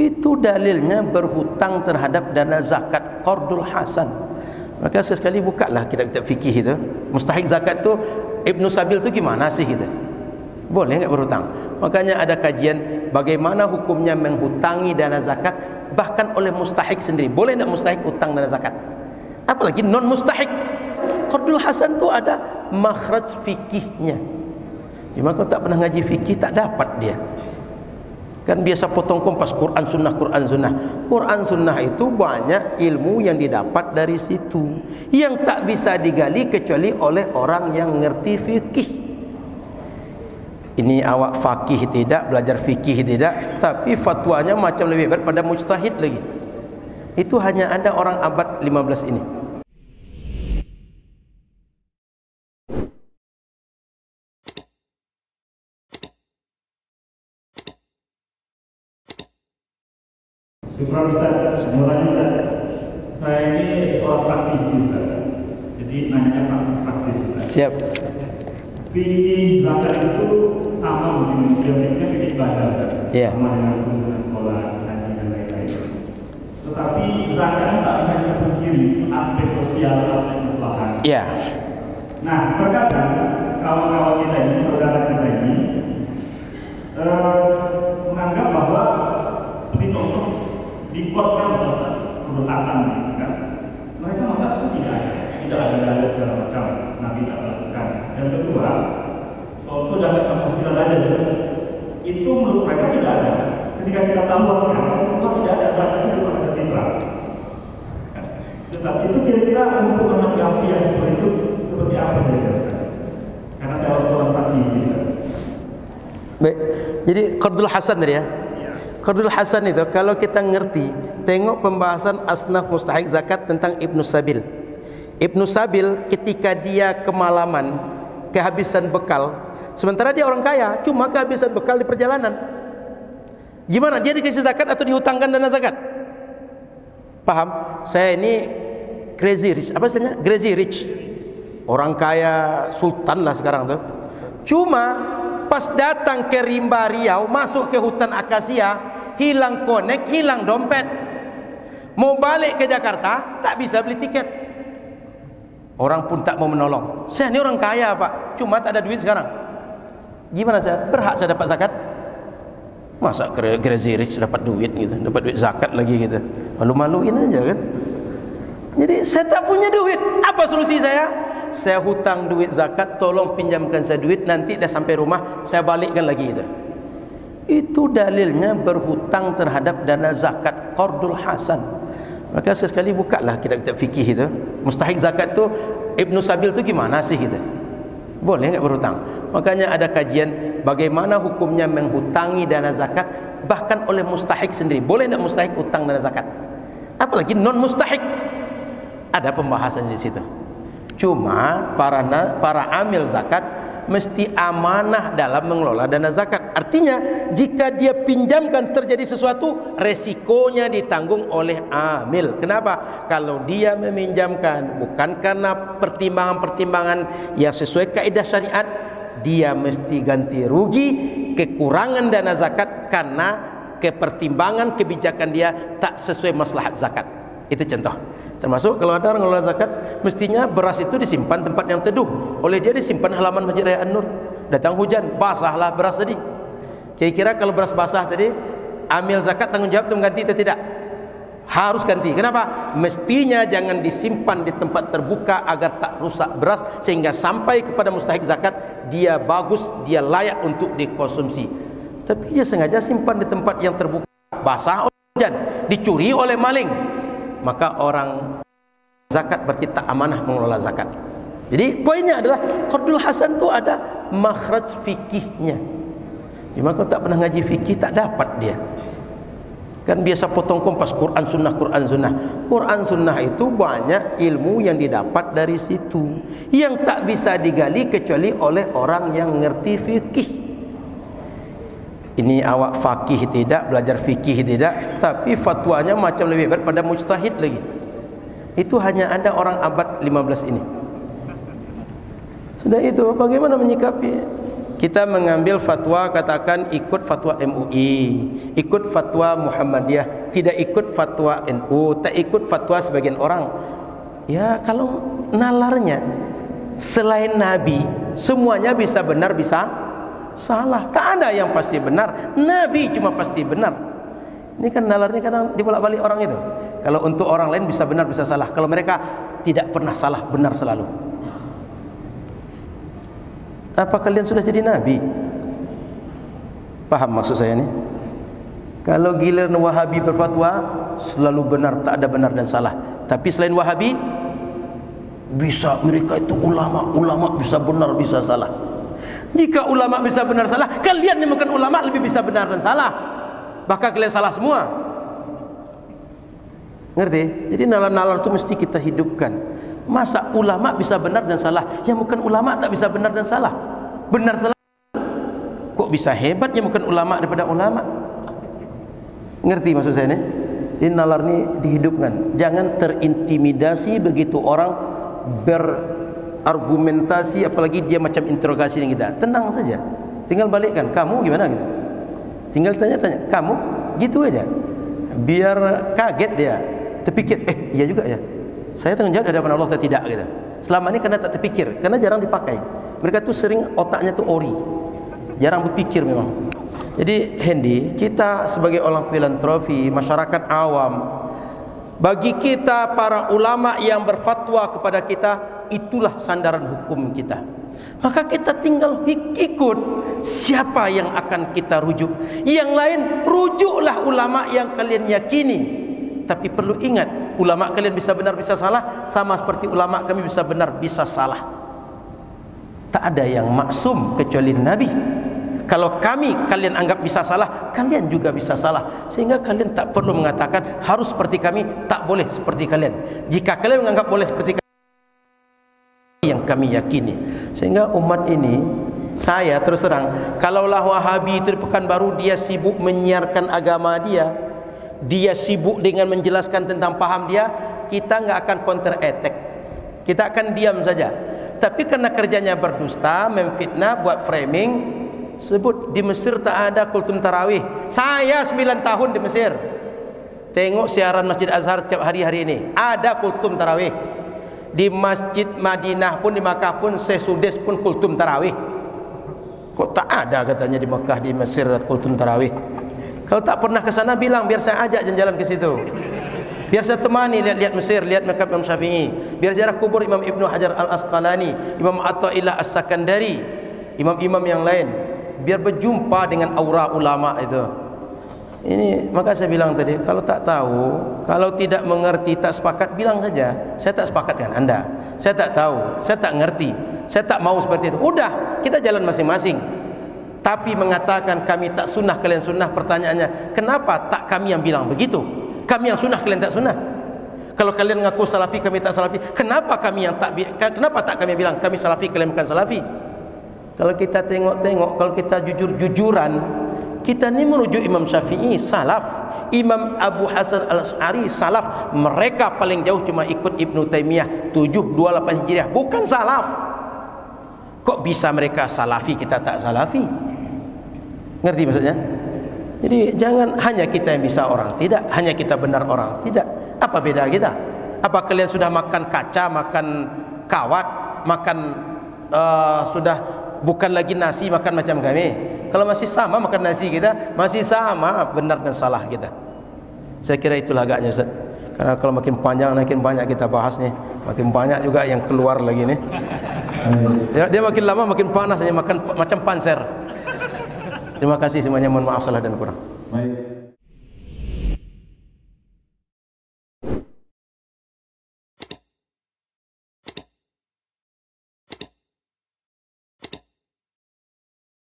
Itu dalilnya berhutang terhadap dana zakat qardul hasan. Maka sekali bukalah kitab-kitab fikih itu. Mustahik zakat tu Ibnu Sabil tu gimana sih gitu? Boleh enggak berhutang? Makanya ada kajian bagaimana hukumnya menghutangi dana zakat bahkan oleh mustahik sendiri. Boleh enggak mustahik utang dana zakat? Apalagi non mustahik. Qardul hasan tu ada makhraj fikihnya. Cuma kalau tak pernah ngaji fikih tak dapat dia. Kan biasa potong kompas Quran sunnah Quran sunnah. Quran sunnah itu banyak ilmu yang didapat dari situ yang tak bisa digali kecuali oleh orang yang ngerti fikih. Ini awak faqih tidak, belajar fikih tidak, tapi fatwanya macam lebih berat pada mujtahid lagi. Itu hanya ada orang abad 15 ini. Syukur Ustaz, Ustaz. Saya ini soal praktisi Ustaz. Jadi nanya praktis Ustaz. Siap. Fikih zakat itu sama mungkin fikihnya fikih ibadah Ustaz. Iya. Sama dengan kemudian sholat, haji dan lain-lain. Tetapi zakat tak bisa kita pungkiri aspek sosial, aspek maslahat. Iya. Nah, terkadang kawan-kawan kita ini, saudara kita ini menganggap bahwa seperti contoh di kotkan Ustaz, Abdul Hasan kan, mereka menganggap itu tidak ada dalil segala macam, Nabi tak melakukan. Yang kedua, contoh dapat penghasilan aja Ustaz, itu menurut mereka tidak ada. Ketika kita tawarkan, oh tidak ada zakat itu cuma ada fitrah. Ustaz, itu kira-kira untuk menanggapi yang seperti itu seperti apa kira-kira? Karena saya harus orang praktisi. Baik. Jadi qardul hasan tadi ya. Qardul hasan itu kalau kita ngerti, tengok pembahasan asnaf mustahik zakat tentang Ibnu Sabil. Ibnu Sabil ketika dia kemalaman, kehabisan bekal, sementara dia orang kaya, cuma kehabisan bekal di perjalanan. Gimana? Dia dikasih zakat atau dihutangkan dana zakat? Paham? Saya ini crazy rich, apa istilahnya? Crazy rich. Orang kaya sultan lah sekarang tuh. Cuma pas datang ke rimba Riau, masuk ke hutan akasia, hilang konek, hilang dompet. Mau balik ke Jakarta, tak bisa beli tiket. Orang pun tak mau menolong. Saya ini orang kaya Pak, cuma tak ada duit sekarang. Gimana saya? Berhak saya dapat zakat? Masa crazy rich dapat duit gitu, dapat duit zakat lagi gitu. Malu-maluin aja kan. Jadi saya tak punya duit. Apa solusi saya? Saya hutang duit zakat, tolong pinjamkan saya duit, nanti dah sampai rumah saya balikkan lagi itu. Itu dalilnya berhutang terhadap dana zakat qardul hasan. Maka sekali bukalah kitab-kitab fikih itu. Mustahik zakat tu Ibnu Sabil tu gimana sih gitu? Boleh enggak berhutang? Makanya ada kajian bagaimana hukumnya menghutangi dana zakat bahkan oleh mustahik sendiri. Boleh enggak mustahik utang dana zakat? Apalagi non mustahik. Ada pembahasan di situ. Cuma para amil zakat mesti amanah dalam mengelola dana zakat. Artinya jika dia pinjamkan terjadi sesuatu, resikonya ditanggung oleh amil. Kenapa? Kalau dia meminjamkan bukan karena pertimbangan-pertimbangan yang sesuai kaidah syariat, dia mesti ganti rugi kekurangan dana zakat karena kepertimbangan kebijakan dia tak sesuai maslahat zakat. Itu contoh. Termasuk kalau ada orang mengelola zakat, mestinya beras itu disimpan tempat yang teduh. Oleh dia disimpan halaman Masjid Raya An-Nur. Datang hujan, basahlah beras tadi. Kira-kira kalau beras basah tadi, amil zakat tanggung jawab untuk mengganti atau tidak? Harus ganti. Kenapa? Mestinya jangan disimpan di tempat terbuka agar tak rusak beras, sehingga sampai kepada mustahik zakat dia bagus, dia layak untuk dikonsumsi. Tapi dia sengaja simpan di tempat yang terbuka, basah oleh hujan, dicuri oleh maling. Maka orang zakat berarti tak amanah mengelola zakat. Jadi poinnya adalah qardul hasan tu ada makhraj fikihnya. Cuma kalau tak pernah ngaji fikih tak dapat dia. Kan biasa potong kompas Quran sunnah Quran sunnah. Quran sunnah itu banyak ilmu yang didapat dari situ yang tak bisa digali kecuali oleh orang yang ngerti fikih. Ini awak faqih tidak, belajar fikih tidak, tapi fatwanya macam lebih berat pada mujtahid lagi. Itu hanya ada orang abad 15 ini. Sudah itu bagaimana menyikapi? kita mengambil fatwa, katakan ikut fatwa MUI, ikut fatwa Muhammadiyah, tidak ikut fatwa NU, tak ikut fatwa sebagian orang. Ya kalau nalarnya selain Nabi semuanya bisa benar bisa salah, tak ada yang pasti benar, Nabi cuma pasti benar. Ini kan nalarnya kadang dibolak-balik orang itu. Kalau untuk orang lain bisa benar bisa salah, kalau mereka tidak pernah salah, benar selalu. Apa kalian sudah jadi nabi? Paham maksud saya ni? Kalau giliran Wahabi berfatwa selalu benar, tak ada benar dan salah. Tapi selain Wahabi bisa, mereka itu ulama bisa benar bisa salah. Jika ulama bisa benar salah, kalian yang bukan ulama lebih bisa benar dan salah. Bahkan kalian salah semua. Ngerti? Jadi nalar-nalar itu mesti kita hidupkan. Masa ulama bisa benar dan salah, yang bukan ulama tak bisa benar dan salah? Benar salah kok bisa hebat yang bukan ulama daripada ulama? Ngerti maksud saya ni? Ini nalar ni dihidupkan. Jangan terintimidasi begitu orang berargumentasi, apalagi dia macam interogasi dengan kita. Tenang saja, tinggal balikkan, kamu gimana gitu. Tinggal tanya-tanya, kamu gitu aja. Biar kaget dia, terpikir, iya juga ya, saya tanggung jawab di hadapan Allah atau tidak gitu. Selama ini karena tak terpikir, karena jarang dipakai. Mereka tu sering otaknya tu ori, jarang berpikir memang. Jadi Hendy, kita sebagai orang filantropi, masyarakat awam, bagi kita para ulama yang berfatwa kepada kita, itulah sandaran hukum kita. Maka kita tinggal ikut siapa yang akan kita rujuk. Yang lain rujuklah ulama yang kalian yakini. Tapi perlu ingat, ulama kalian bisa benar bisa salah, sama seperti ulama kami bisa benar bisa salah. Tak ada yang maksum kecuali Nabi. Kalau kalian anggap bisa salah, kalian juga bisa salah. Sehingga kalian tak perlu mengatakan harus seperti kami, tak boleh seperti kalian. Jika kalian menganggap boleh seperti kami, yang kami yakini. Sehingga umat ini, saya terus terang, kalaulah Wahabi itu di Pekanbaru dia sibuk menyiarkan agama dia, dia sibuk dengan menjelaskan tentang paham dia, kita enggak akan counter attack, kita akan diam saja. Tapi karena kerjanya berdusta, memfitnah, buat framing, sebut di Mesir tak ada kultum tarawih. Saya 9 tahun di Mesir, tengok siaran Masjid Azhar setiap hari-hari ini, ada kultum tarawih. Di Masjid Madinah pun, di Makkah pun, Sesudes pun kultum tarawih. Kok tak ada katanya di Makkah, di Mesir kultum tarawih? Kalau tak pernah ke sana bilang, biar saya ajak jalan-jalan ke situ. Biar saya temani lihat-lihat Mesir, lihat makam Imam Syafi'i, biar ziarah kubur Imam Ibnu Hajar Al-Asqalani, Imam Athaillah As-Sakandari, imam-imam yang lain, biar berjumpa dengan aura ulama itu. Ini maka saya bilang tadi, kalau tak tahu, kalau tidak mengerti, tak sepakat, bilang saja, saya tak sepakat dengan Anda, saya tak tahu, saya tak ngerti, saya tak mau seperti itu. Udah, kita jalan masing-masing. Tapi mengatakan kami tak sunnah, kalian sunnah, pertanyaannya, kenapa tak kami yang bilang begitu? Kami yang sunnah, kalian tak sunnah. Kalau kalian ngaku salafi, kami tak salafi, kenapa tak kami bilang kami salafi, kalian bukan salafi? Kalau kita tengok-tengok, kalau kita jujur-jujuran, kita ni merujuk Imam Syafi'i salaf, Imam Abu Hasan Al-Asy'ari salaf. Mereka paling jauh cuma ikut Ibnu Taimiyah 728 Hijriah, bukan salaf. Kok bisa mereka salafi, kita tak salafi? Ngerti maksudnya? Jadi jangan hanya kita yang bisa, orang tidak, hanya kita benar, orang tidak. Apa beda kita? Apa kalian sudah makan kaca, makan kawat, makan sudah bukan lagi nasi, makan macam kami? Kalau masih sama makan nasi kita, masih sama benar dan salah kita. Saya kira itulah agaknya Ustaz. Karena kalau makin panjang makin banyak kita bahas nih, makin banyak juga yang keluar lagi nih. Dia makin lama makin panas, makan macam panser. Terima kasih semuanya, mohon maaf salah dan kurang. Baik.